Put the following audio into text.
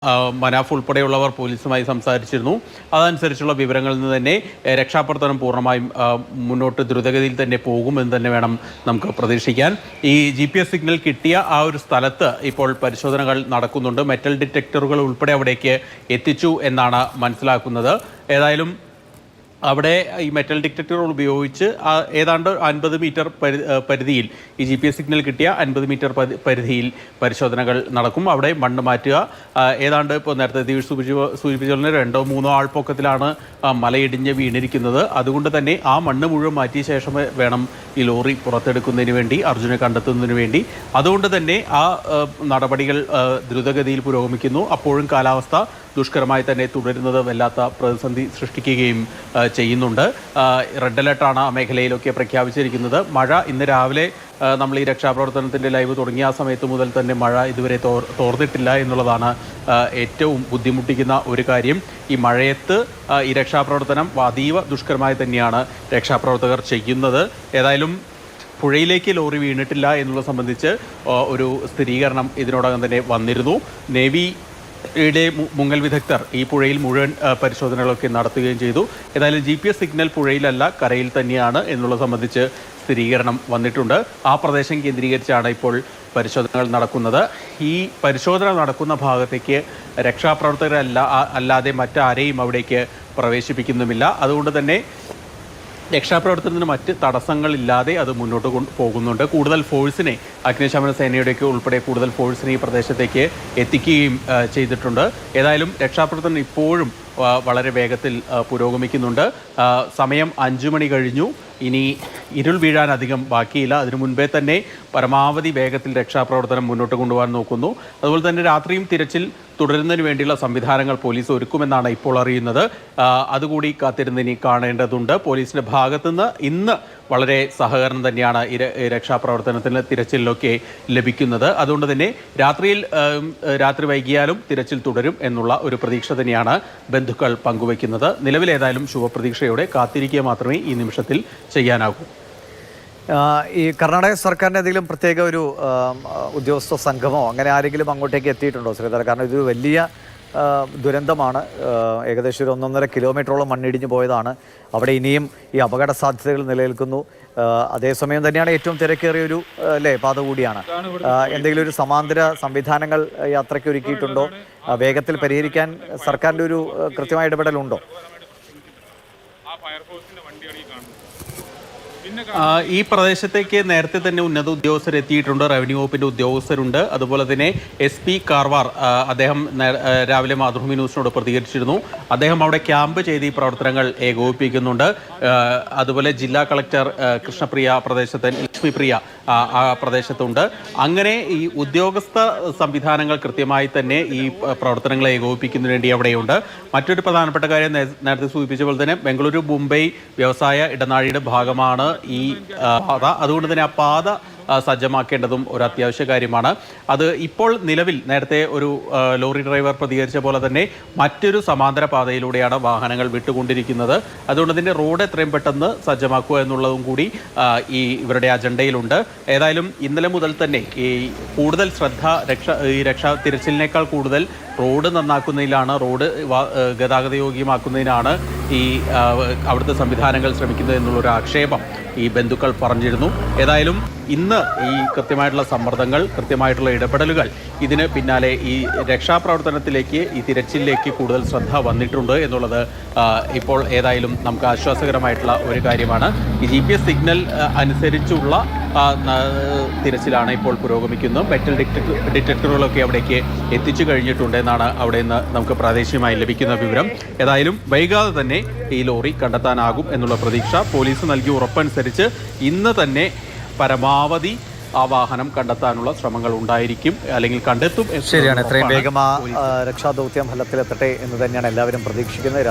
മനാഫ് ഉൾപ്പെടെയുള്ളവർ പോലീസുമായി സംസാരിച്ചിരുന്നു. അതനുസരിച്ചുള്ള വിവരങ്ങളിൽ നിന്ന് തന്നെ രക്ഷാപ്രവർത്തനം പൂർണ്ണമായും മുന്നോട്ട് ദ്രുതഗതിയിൽ തന്നെ പോകുമെന്ന് തന്നെ വേണം നമുക്ക് പ്രതീക്ഷിക്കാൻ. ഈ GPS സിഗ്നൽ കിട്ടിയ ആ ഒരു സ്ഥലത്ത് ഇപ്പോൾ പരിശോധനകൾ നടക്കുന്നുണ്ട്. മെറ്റൽ ഡിറ്റക്ടറുകൾ ഉൾപ്പെടെ അവിടേക്ക് എത്തിച്ചു എന്നാണ് മനസ്സിലാക്കുന്നത്. ഏതായാലും അവിടെ ഈ മെറ്റൽ ഡിറ്റക്ടറുകൾ ഉപയോഗിച്ച് ഏതാണ്ട് 50 മീറ്റർ പരിധിയിൽ ഈ GPS സിഗ്നൽ കിട്ടിയ 50 മീറ്റർ പരിധിയിൽ പരിശോധനകൾ നടക്കും. അവിടെ മണ്ണ് മാറ്റുക. ഏതാണ്ട് ഇപ്പോൾ നേരത്തെ ദിവ്യ സൂചിപ്പിച്ചുള്ള 2-3 ആൾപ്പൊക്കത്തിലാണ് മലയിടിഞ്ഞ് വീണിരിക്കുന്നത്. അതുകൊണ്ട് തന്നെ ആ മണ്ണ് മുഴുവൻ മാറ്റിയ ശേഷം വേണം ഈ ലോറി പുറത്തെടുക്കുന്നതിന് വേണ്ടി, അർജുനെ കണ്ടെത്തുന്നതിന് വേണ്ടി. അതുകൊണ്ട് തന്നെ ആ നടപടികൾ ദ്രുതഗതിയിൽ പുരോഗമിക്കുന്നു. അപ്പോഴും കാലാവസ്ഥ ദുഷ്കരമായി തന്നെ തുടരുന്നത് വല്ലാത്ത പ്രതിസന്ധി സൃഷ്ടിക്കുകയും ചെയ്യുന്നുണ്ട്. റെഡ് അലർട്ടാണ് ആ മേഖലയിലൊക്കെ പ്രഖ്യാപിച്ചിരിക്കുന്നത്. മഴ ഇന്ന് രാവിലെ നമ്മൾ ഈ രക്ഷാപ്രവർത്തനത്തിൻ്റെ ലൈവ് തുടങ്ങിയ ആ സമയത്ത് മുതൽ തന്നെ മഴ ഇതുവരെ തോർന്നിട്ടില്ല എന്നുള്ളതാണ് ഏറ്റവും ബുദ്ധിമുട്ടിക്കുന്ന ഒരു കാര്യം. ഈ മഴയത്ത് ഈ രക്ഷാപ്രവർത്തനം അതീവ ദുഷ്കരമായി തന്നെയാണ് രക്ഷാപ്രവർത്തകർ ചെയ്യുന്നത്. ഏതായാലും പുഴയിലേക്ക് ലോറി വീണിട്ടില്ല എന്നുള്ളത് സംബന്ധിച്ച് ഒരു സ്ഥിരീകരണം ഇതിനോടകം തന്നെ വന്നിരുന്നു. നേവിയുടെ മുങ്ങൽ വിദഗ്ധർ ഈ പുഴയിൽ മുഴുവൻ പരിശോധനകളൊക്കെ നടത്തുകയും ചെയ്തു. ഏതായാലും GPS സിഗ്നൽ പുഴയിലല്ല, കരയിൽ തന്നെയാണ് എന്നുള്ളത് സംബന്ധിച്ച് സ്ഥിരീകരണം വന്നിട്ടുണ്ട്. ആ പ്രദേശം കേന്ദ്രീകരിച്ചാണ് ഇപ്പോൾ പരിശോധനകൾ നടക്കുന്നത്. ഈ പരിശോധന നടക്കുന്ന ഭാഗത്തേക്ക് അല്ലാതെ മറ്റാരെയും അവിടേക്ക് പ്രവേശിപ്പിക്കുന്നുമില്ല. അതുകൊണ്ട് തന്നെ രക്ഷാപ്രവർത്തനത്തിന് മറ്റ് തടസ്സങ്ങളില്ലാതെ അത് മുന്നോട്ട് പോകുന്നുണ്ട്. കൂടുതൽ ഫോഴ്സിനെ, അഗ്നിശമന സേനയുടെയൊക്കെ ഉൾപ്പെടെ കൂടുതൽ ഫോഴ്സിനെ ഈ പ്രദേശത്തേക്ക് എത്തിക്കുകയും ചെയ്തിട്ടുണ്ട്. ഏതായാലും രക്ഷാപ്രവർത്തനം ഇപ്പോഴും വളരെ വേഗത്തിൽ പുരോഗമിക്കുന്നുണ്ട്. സമയം 5 മണി കഴിഞ്ഞു. ഇനി ഇരുൾ വീഴാൻ അധികം ബാക്കിയില്ല. അതിനു മുൻപേ തന്നെ പരമാവധി വേഗത്തിൽ രക്ഷാപ്രവർത്തനം മുന്നോട്ട് കൊണ്ടുപോകാൻ നോക്കുന്നു. അതുപോലെ തന്നെ രാത്രിയും തിരച്ചിൽ തുടരുന്നതിന് വേണ്ടിയുള്ള സംവിധാനങ്ങൾ പോലീസ് ഒരുക്കുമെന്നാണ് ഇപ്പോൾ അറിയുന്നത്. അതുകൂടി കാത്തിരുന്ന് ഇനി കാണേണ്ടതുണ്ട്. പോലീസിൻ്റെ ഭാഗത്തുനിന്ന് ഇന്ന് വളരെ സഹകരണം തന്നെയാണ് ഈ രക്ഷാപ്രവർത്തനത്തിന്, തിരച്ചിലൊക്കെ ലഭിക്കുന്നത്. അതുകൊണ്ട് തന്നെ രാത്രി വൈകിയാലും തിരച്ചിൽ തുടരും എന്നുള്ള ഒരു പ്രതീക്ഷ തന്നെയാണ് ബന്ധുക്കൾ പങ്കുവയ്ക്കുന്നത്. നിലവിലേതായാലും ശുഭപ്രതീക്ഷയോടെ കാത്തിരിക്കുക മാത്രമേ ഈ നിമിഷത്തിൽ ചെയ്യാനാകൂ. ഈ കർണാടക സർക്കാരിൻ്റെ എന്തെങ്കിലും പ്രത്യേക ഒരു ഉദ്യോഗസ്ഥ സംഘമോ അങ്ങനെ ആരെങ്കിലും അങ്ങോട്ടേക്ക് എത്തിയിട്ടുണ്ടോ ശ്രീധര? കാരണം ഇതൊരു വലിയ ദുരന്തമാണ്. ഏകദേശം ഒരു 1.5 കിലോമീറ്ററോളം മണ്ണിടിഞ്ഞു പോയതാണ്. അവിടെ ഇനിയും ഈ അപകട സാധ്യതകൾ നിലനിൽക്കുന്നു. അതേസമയം തന്നെയാണ് ഏറ്റവും തിരക്കേറിയൊരു പാത കൂടിയാണ്. എന്തെങ്കിലും ഒരു സമാന്തര സംവിധാനങ്ങൾ യാത്രയ്ക്ക് ഒരുക്കിയിട്ടുണ്ടോ? വേഗത്തിൽ പരിഹരിക്കാൻ സർക്കാരിൻ്റെ ഒരു കൃത്യമായ ഇടപെടലുണ്ടോ? ഈ പ്രദേശത്തേക്ക് നേരത്തെ തന്നെ ഉന്നത ഉദ്യോഗസ്ഥർ എത്തിയിട്ടുണ്ട്. റവന്യൂ വകുപ്പിൻ്റെ ഉദ്യോഗസ്ഥരുണ്ട്. അതുപോലെ തന്നെ SP കാർവാർ, അദ്ദേഹം രാവിലെ മാതൃഭൂമി ന്യൂസിനോട് പ്രതികരിച്ചിരുന്നു. അദ്ദേഹം അവിടെ ക്യാമ്പ് ചെയ്ത് ഈ പ്രവർത്തനങ്ങൾ ഏകോപിപ്പിക്കുന്നുണ്ട്. അതുപോലെ ജില്ലാ കളക്ടർ കൃഷ്ണപ്രിയ ലക്ഷ്മിപ്രിയ ആ പ്രദേശത്തുണ്ട്. അങ്ങനെ ഈ ഉദ്യോഗസ്ഥ സംവിധാനങ്ങൾ കൃത്യമായി തന്നെ ഈ പ്രവർത്തനങ്ങളെ ഏകോപിപ്പിക്കുന്നതിന് വേണ്ടി അവിടെയുണ്ട്. മറ്റൊരു പ്രധാനപ്പെട്ട കാര്യം നേരത്തെ സൂചിപ്പിച്ച പോലെ തന്നെ ബംഗളൂരു മുംബൈ വ്യവസായ ഇടനാഴിയുടെ ഭാഗമാണ് ഈ പാത. അതുകൊണ്ട് തന്നെ ആ പാത സജ്ജമാക്കേണ്ടതും ഒരു അത്യാവശ്യ കാര്യമാണ്. അത് ഇപ്പോൾ നിലവിൽ നേരത്തെ ഒരു ലോറി ഡ്രൈവർ പ്രതികരിച്ച പോലെ തന്നെ മറ്റൊരു സമാന്തര പാതയിലൂടെയാണ് വാഹനങ്ങൾ വിട്ടുകൊണ്ടിരിക്കുന്നത്. അതുകൊണ്ട് തന്നെ റോഡ് എത്രയും പെട്ടെന്ന് സജ്ജമാക്കുക എന്നുള്ളതും കൂടി ഇവരുടെ അജണ്ടയിലുണ്ട്. ഏതായാലും ഇന്നലെ മുതൽ തന്നെ ഈ കൂടുതൽ ശ്രദ്ധ തിരച്ചിലിനേക്കാൾ കൂടുതൽ റോഡ് നന്നാക്കുന്നതിലാണ്, റോഡ് ഗതാഗതയോഗ്യമാക്കുന്നതിനാണ് ഈ അവിടുത്തെ സംവിധാനങ്ങൾ ശ്രമിക്കുന്നത് എന്നുള്ളൊരു ആക്ഷേപം ഈ ബന്ധുക്കൾ പറഞ്ഞിരുന്നു. ഏതായാലും ഇന്ന് ഈ കൃത്യമായിട്ടുള്ള സമ്മർദ്ദങ്ങൾ, കൃത്യമായിട്ടുള്ള ഇടപെടലുകൾ, ഇതിന് പിന്നാലെ ഈ രക്ഷാപ്രവർത്തനത്തിലേക്ക്, ഈ തിരച്ചിലേക്ക് കൂടുതൽ ശ്രദ്ധ വന്നിട്ടുണ്ട് എന്നുള്ളത് ഇപ്പോൾ ഏതായാലും നമുക്ക് ആശ്വാസകരമായിട്ടുള്ള ഒരു കാര്യമാണ്. ഈ GPS സിഗ്നൽ അനുസരിച്ചുള്ള തിരച്ചിലാണ് ഇപ്പോൾ പുരോഗമിക്കുന്നത്. മെറ്റൽ ഡിറ്റക്ടറുകളൊക്കെ അവിടേക്ക് എത്തിച്ചു കഴിഞ്ഞിട്ടുണ്ട് എന്നാണ് അവിടെ നിന്ന് നമുക്ക് പ്രാദേശികമായി ലഭിക്കുന്ന വിവരം. ഏതായാലും വൈകാതെ തന്നെ ഈ ലോറി കണ്ടെത്താനാകും എന്നുള്ള പ്രതീക്ഷ. പോലീസ് നൽകിയ ഉറപ്പനുസരിച്ച് ഇന്ന് തന്നെ പരമാവധി ആ വാഹനം കണ്ടെത്താനുള്ള ശ്രമങ്ങൾ ഉണ്ടായിരിക്കും, അല്ലെങ്കിൽ കണ്ടെത്തും. ശരിയാണ്. എത്രയും വേഗം ആ രക്ഷാദൗത്യം ഫലത്തിലെത്തട്ടെ എന്ന് തന്നെയാണ് എല്ലാവരും പ്രതീക്ഷിക്കുന്നത്.